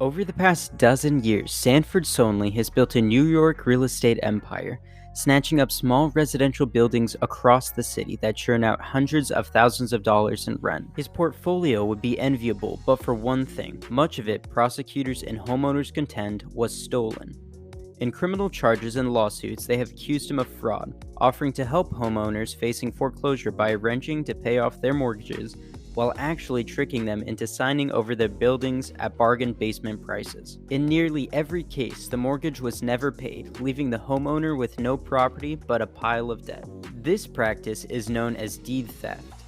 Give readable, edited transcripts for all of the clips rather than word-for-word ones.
Over the past dozen years, Sanford Sonley has built a New York real estate empire, snatching up small residential buildings across the city that churn out hundreds of thousands of dollars in rent. His portfolio would be enviable, but for one thing, much of it, prosecutors and homeowners contend, was stolen. In criminal charges and lawsuits, they have accused him of fraud, offering to help homeowners facing foreclosure by arranging to pay off their mortgages while actually tricking them into signing over their buildings at bargain basement prices. In nearly every case, the mortgage was never paid, leaving the homeowner with no property but a pile of debt. This practice is known as deed theft,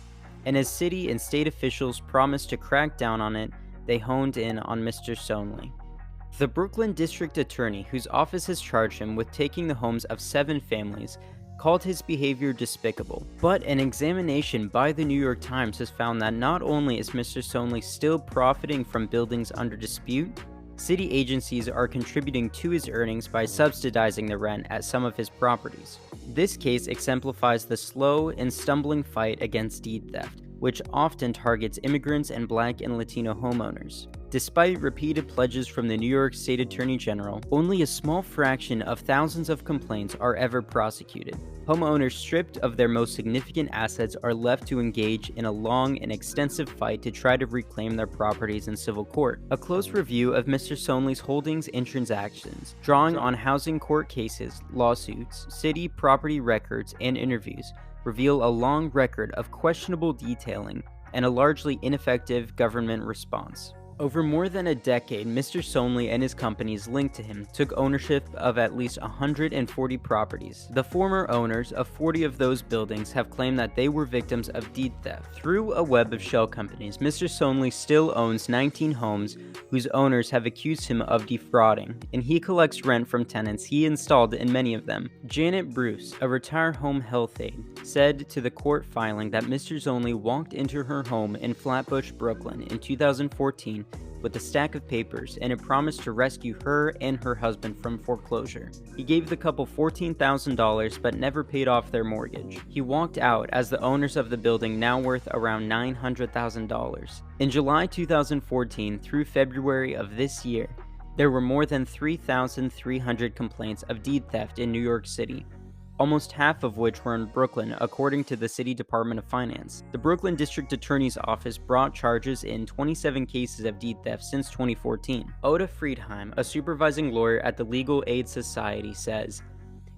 and as city and state officials promised to crack down on it, they honed in on Mr. Sonley. The Brooklyn District Attorney, whose office has charged him with taking the homes of 7 families, called his behavior despicable. But an examination by the New York Times has found that not only is Mr. Sonley still profiting from buildings under dispute, city agencies are contributing to his earnings by subsidizing the rent at some of his properties. This case exemplifies the slow and stumbling fight against deed theft, which often targets immigrants and Black and Latino homeowners. Despite repeated pledges from the New York State Attorney General, only a small fraction of thousands of complaints are ever prosecuted. Homeowners stripped of their most significant assets are left to engage in a long and extensive fight to try to reclaim their properties in civil court. A close review of Mr. Sonley's holdings and transactions, drawing on housing court cases, lawsuits, city property records, and interviews, reveal a long record of questionable detailing and a largely ineffective government response. Over more than a decade, Mr. Sonley and his companies linked to him took ownership of at least 140 properties. The former owners of 40 of those buildings have claimed that they were victims of deed theft. Through a web of shell companies, Mr. Sonley still owns 19 homes whose owners have accused him of defrauding, and he collects rent from tenants he installed in many of them. Janet Bruce, a retired home health aide, said to the court filing that Mr. Sonley walked into her home in Flatbush, Brooklyn in 2014 with a stack of papers and a promise to rescue her and her husband from foreclosure. He gave the couple $14,000 but never paid off their mortgage. He walked out as the owners of the building, now worth around $900,000. In July 2014 through February of this year, there were more than 3,300 complaints of deed theft in New York City, almost half of which were in Brooklyn, according to the City Department of Finance. The Brooklyn District Attorney's Office brought charges in 27 cases of deed theft since 2014. Oda Friedheim, a supervising lawyer at the Legal Aid Society, says,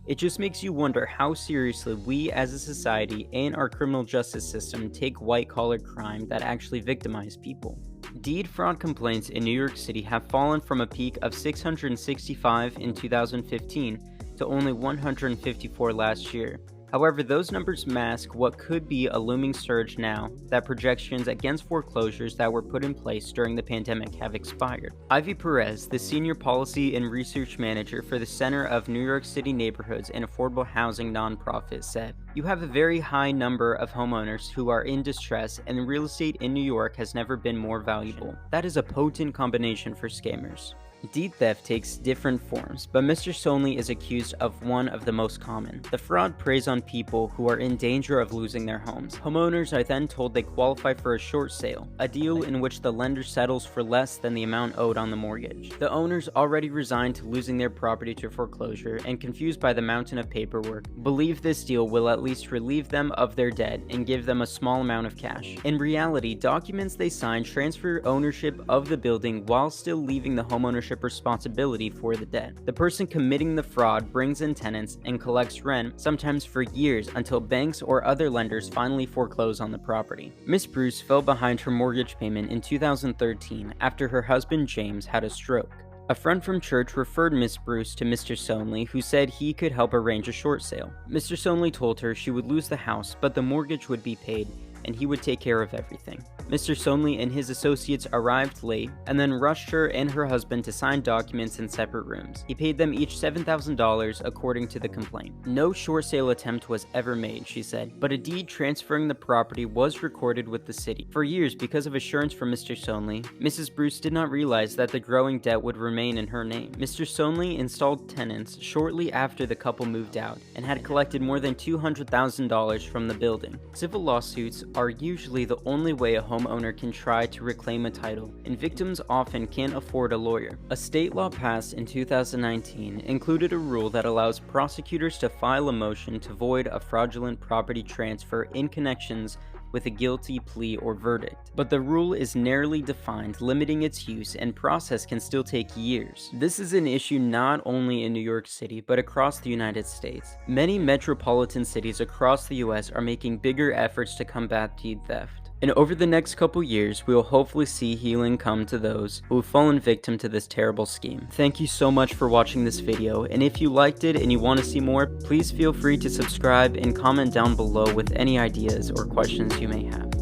"It just makes you wonder how seriously we as a society and our criminal justice system take white-collar crime that actually victimize people." Deed fraud complaints in New York City have fallen from a peak of 665 in 2015 to only 154 last year. However, those numbers mask what could be a looming surge now that projections against foreclosures that were put in place during the pandemic have expired. Ivy Perez, the senior policy and research manager for the Center of New York City Neighborhoods and Affordable Housing nonprofit, said, "You have a very high number of homeowners who are in distress, and real estate in New York has never been more valuable. That is a potent combination for scammers." Deed theft takes different forms, but Mr. Sonley is accused of one of the most common. The fraud preys on people who are in danger of losing their homes. Homeowners are then told they qualify for a short sale, a deal in which the lender settles for less than the amount owed on the mortgage. The owners, already resigned to losing their property to foreclosure and confused by the mountain of paperwork, believe this deal will at least relieve them of their debt and give them a small amount of cash. In reality, documents they sign transfer ownership of the building while still leaving the homeownership responsibility for the debt. The person committing the fraud brings in tenants and collects rent, sometimes for years, until banks or other lenders finally foreclose on the property. Miss Bruce fell behind her mortgage payment in 2013 after her husband James had a stroke. A friend from church referred Miss Bruce to Mr. Sonley, who said he could help arrange a short sale. Mr. Sonley told her she would lose the house, but the mortgage would be paid, and he would take care of everything. Mr. Sonley and his associates arrived late and then rushed her and her husband to sign documents in separate rooms. He paid them each $7,000 according to the complaint. No short sale attempt was ever made, she said, but a deed transferring the property was recorded with the city. For years, because of assurance from Mr. Sonley, Mrs. Bruce did not realize that the growing debt would remain in her name. Mr. Sonley installed tenants shortly after the couple moved out and had collected more than $200,000 from the building. Civil lawsuits are usually the only way a homeowner can try to reclaim a title, and victims often can't afford a lawyer. A state law passed in 2019 included a rule that allows prosecutors to file a motion to void a fraudulent property transfer in connections with a guilty plea or verdict. But the rule is narrowly defined, limiting its use, and process can still take years. This is an issue not only in New York City, but across the United States. Many metropolitan cities across the US are making bigger efforts to combat deed theft. And over the next couple years, we will hopefully see healing come to those who have fallen victim to this terrible scheme. Thank you so much for watching this video, and if you liked it and you want to see more, please feel free to subscribe and comment down below with any ideas or questions you may have.